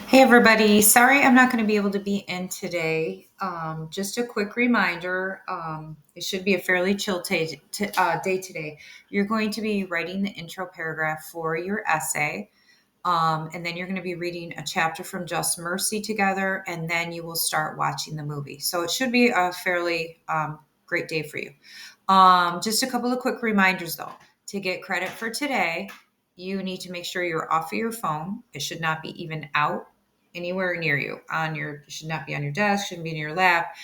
Hey everybody, sorry I'm not going to be able to be in today. Just a quick reminder, it should be a fairly chill day today. You're going to be writing the intro paragraph for your essay, and then you're going to be reading a chapter from Just Mercy together, and then you will start watching the movie. So it should be a fairly great day for you. Just a couple of quick reminders though. To get credit for today, you need to make sure you're off of your phone. It should not be even out anywhere near you. It should not be on your desk, shouldn't be in your lap.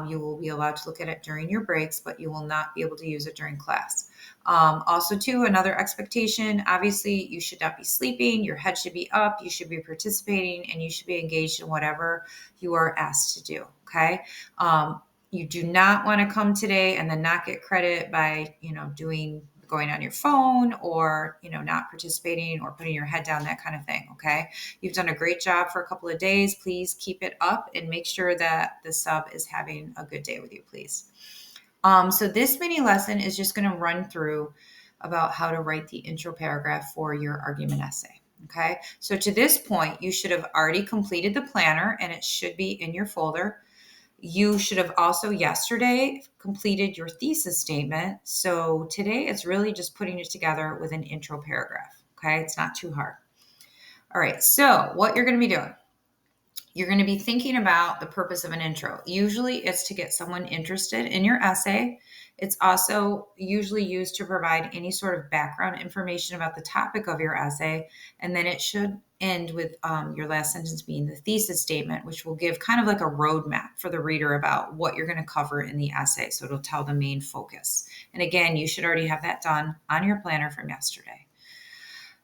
You will be allowed to look at it during your breaks, but you will not be able to use it during class. Also, too, another expectation, obviously, you should not be sleeping. Your head should be up. You should be participating and you should be engaged in whatever you are asked to do. Okay. You do not want to come today and then not get credit by, going on your phone or, not participating or putting your head down, that kind of thing. Okay. You've done a great job for a couple of days. Please keep it up and make sure that the sub is having a good day with you, please. So this mini lesson is just going to run through about how to write the intro paragraph for your argument essay. Okay. So to this point, you should have already completed the planner and it should be in your folder. You should have also yesterday completed your thesis statement. So today it's really just putting it together with an intro paragraph. Okay. It's not too hard. All right. So what you're going to be doing, you're going to be thinking about the purpose of an intro. Usually it's to get someone interested in your essay. It's also usually used to provide any sort of background information about the topic of your essay. And then it should end with your last sentence being the thesis statement, which will give kind of like a roadmap for the reader about what you're going to cover in the essay. So it'll tell the main focus. And again, you should already have that done on your planner from yesterday.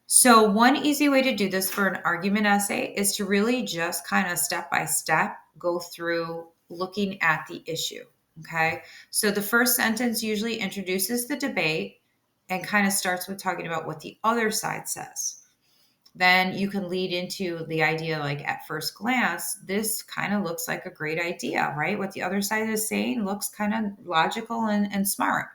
So, one easy way to do this for an argument essay is to really just kind of step by step go through looking at the issue. Okay. So, the first sentence usually introduces the debate and kind of starts with talking about what the other side says. Then you can lead into the idea like at first glance, this kind of looks like a great idea, right? What the other side is saying looks kind of logical and smart.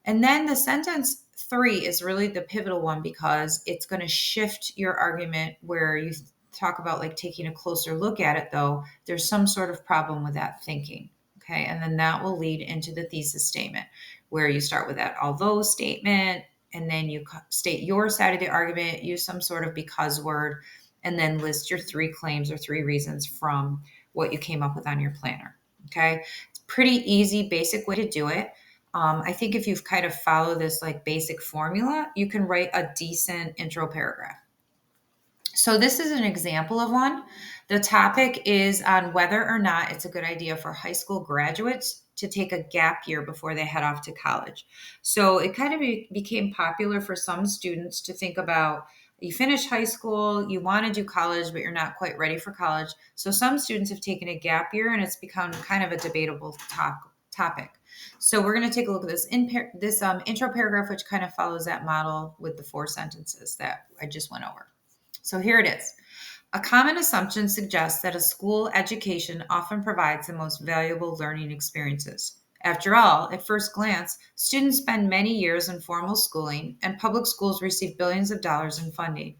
And then the sentence three is really the pivotal one because it's going to shift your argument where you talk about like taking a closer look at it, though there's some sort of problem with that thinking. Okay. And then that will lead into the thesis statement where you start with that although statement and then you state your side of the argument, use some sort of because word, and then list your three claims or three reasons from what you came up with on your planner. Okay. It's pretty easy, basic way to do it. I think if you've kind of follow this like basic formula, you can write a decent intro paragraph. So this is an example of one. The topic is on whether or not it's a good idea for high school graduates to take a gap year before they head off to college. So it kind of became popular for some students to think about you finish high school, you want to do college, but you're not quite ready for college. So some students have taken a gap year and it's become kind of a debatable topic. So we're going to take a look at this intro paragraph, which kind of follows that model with the four sentences that I just went over. So here it is. A common assumption suggests that a school education often provides the most valuable learning experiences. After all, at first glance, students spend many years in formal schooling, and public schools receive billions of dollars in funding.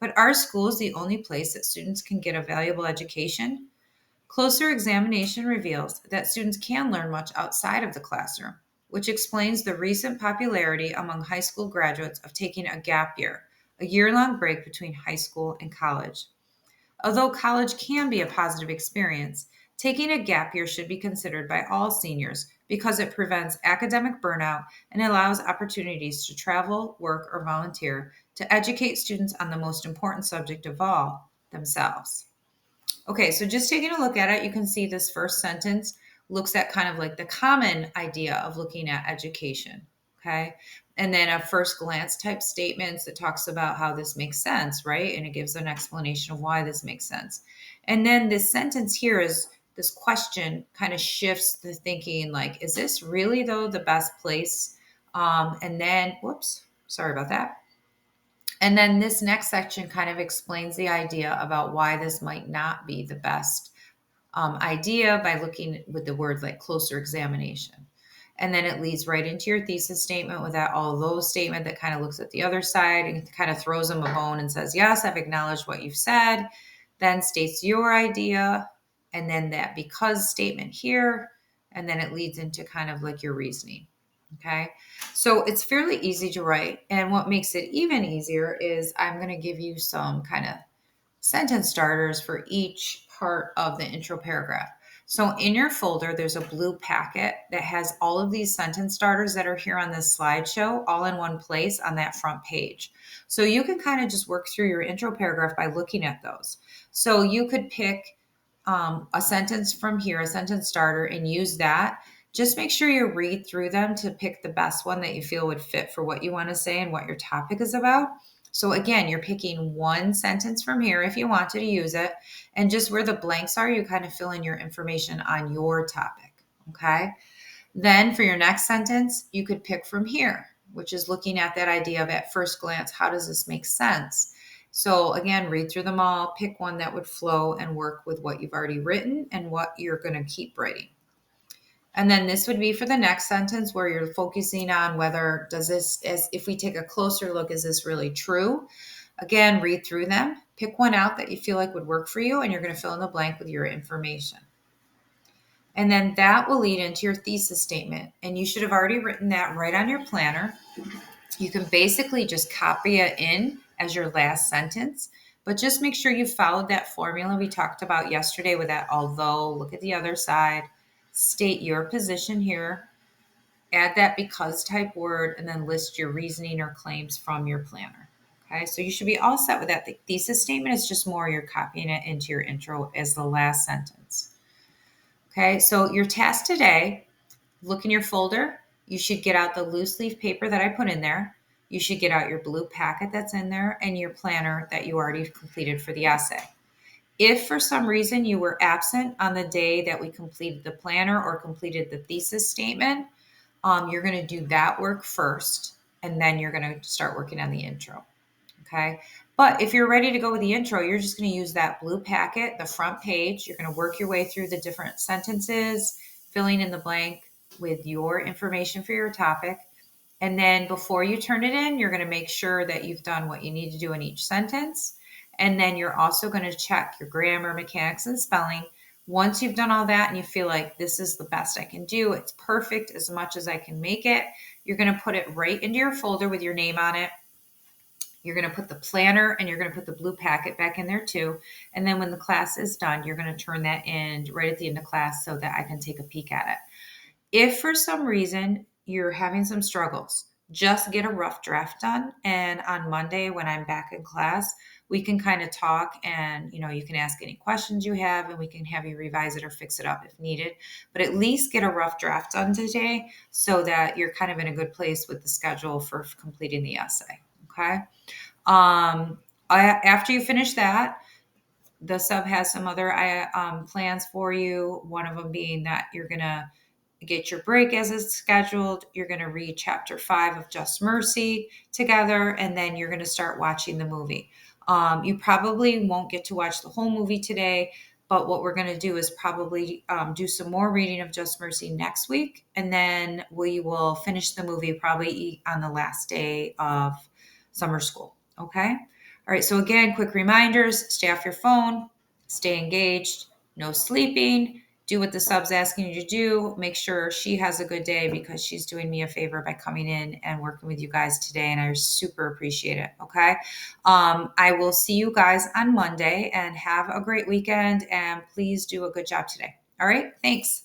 But are schools the only place that students can get a valuable education? Closer examination reveals that students can learn much outside of the classroom, which explains the recent popularity among high school graduates of taking a gap year, a year long break between high school and college. Although college can be a positive experience, taking a gap year should be considered by all seniors because it prevents academic burnout and allows opportunities to travel, work, or volunteer to educate students on the most important subject of all, themselves. Okay, so just taking a look at it, you can see this first sentence looks at kind of like the common idea of looking at education. Okay. And then a first glance type statements that talks about how this makes sense, right? And it gives an explanation of why this makes sense. And then this sentence here is this question kind of shifts the thinking like, is this really though the best place? And then, whoops, sorry about that. And then this next section kind of explains the idea about why this might not be the best idea by looking with the word like closer examination. And then it leads right into your thesis statement with that although statement that kind of looks at the other side and kind of throws them a bone and says, yes, I've acknowledged what you've said. then states your idea, and then that because statement here, and then it leads into kind of like your reasoning. Okay. So it's fairly easy to write. And what makes it even easier is I'm going to give you some kind of sentence starters for each part of the intro paragraph. So in your folder, there's a blue packet that has all of these sentence starters that are here on this slideshow all in one place on that front page. So you can kind of just work through your intro paragraph by looking at those. So you could pick a sentence from here, a sentence starter, and use that. Just make sure you read through them to pick the best one that you feel would fit for what you want to say and what your topic is about. So again, you're picking one sentence from here if you wanted to use it, and just where the blanks are, you kind of fill in your information on your topic. Okay. Then for your next sentence, you could pick from here, which is looking at that idea of at first glance, how does this make sense? So again, read through them all, pick one that would flow and work with what you've already written and what you're going to keep writing. And then this would be for the next sentence where you're focusing on whether does this, as if we take a closer look, is this really true? Again, read through them, pick one out that you feel like would work for you, and you're going to fill in the blank with your information. And then that will lead into your thesis statement. And you should have already written that right on your planner. You can basically just copy it in as your last sentence, but just make sure you followed that formula we talked about yesterday with that although, look at the other side, state your position here, add that because type word, and then list your reasoning or claims from your planner. Okay, so you should be all set with that. The thesis statement is just more you're copying it into your intro as the last sentence. Okay, so your task today, look in your folder. You should get out the loose leaf paper that I put in there. You should get out your blue packet that's in there and your planner that you already completed for the essay. If for some reason you were absent on the day that we completed the planner or completed the thesis statement, you're going to do that work first, and then you're going to start working on the intro. Okay. But if you're ready to go with the intro, you're just going to use that blue packet, the front page. You're going to work your way through the different sentences, filling in the blank with your information for your topic. And then before you turn it in, you're going to make sure that you've done what you need to do in each sentence. And then you're also going to check your grammar, mechanics, and spelling. Once you've done all that and you feel like this is the best I can do, it's perfect as much as I can make it, you're going to put it right into your folder with your name on it. You're going to put the planner and you're going to put the blue packet back in there too. And then when the class is done, you're going to turn that in right at the end of class so that I can take a peek at it. If for some reason you're having some struggles, just get a rough draft done. And on Monday, when I'm back in class, we can kind of talk and, you can ask any questions you have and we can have you revise it or fix it up if needed. But at least get a rough draft done today so that you're kind of in a good place with the schedule for completing the essay. Okay. After you finish that, the sub has some other plans for you. One of them being that you're going to get your break as it's scheduled. You're going to read chapter 5 of Just Mercy together, and then you're going to start watching the movie. You probably won't get to watch the whole movie today, but what we're going to do is probably do some more reading of Just Mercy next week, and then we will finish the movie probably on the last day of summer school. Okay? All right, so again, quick reminders, stay off your phone, stay engaged, no sleeping, do what the sub's asking you to do. Make sure she has a good day because she's doing me a favor by coming in and working with you guys today, and I super appreciate it. Okay. I will see you guys on Monday and have a great weekend, and please do a good job today. All right. Thanks.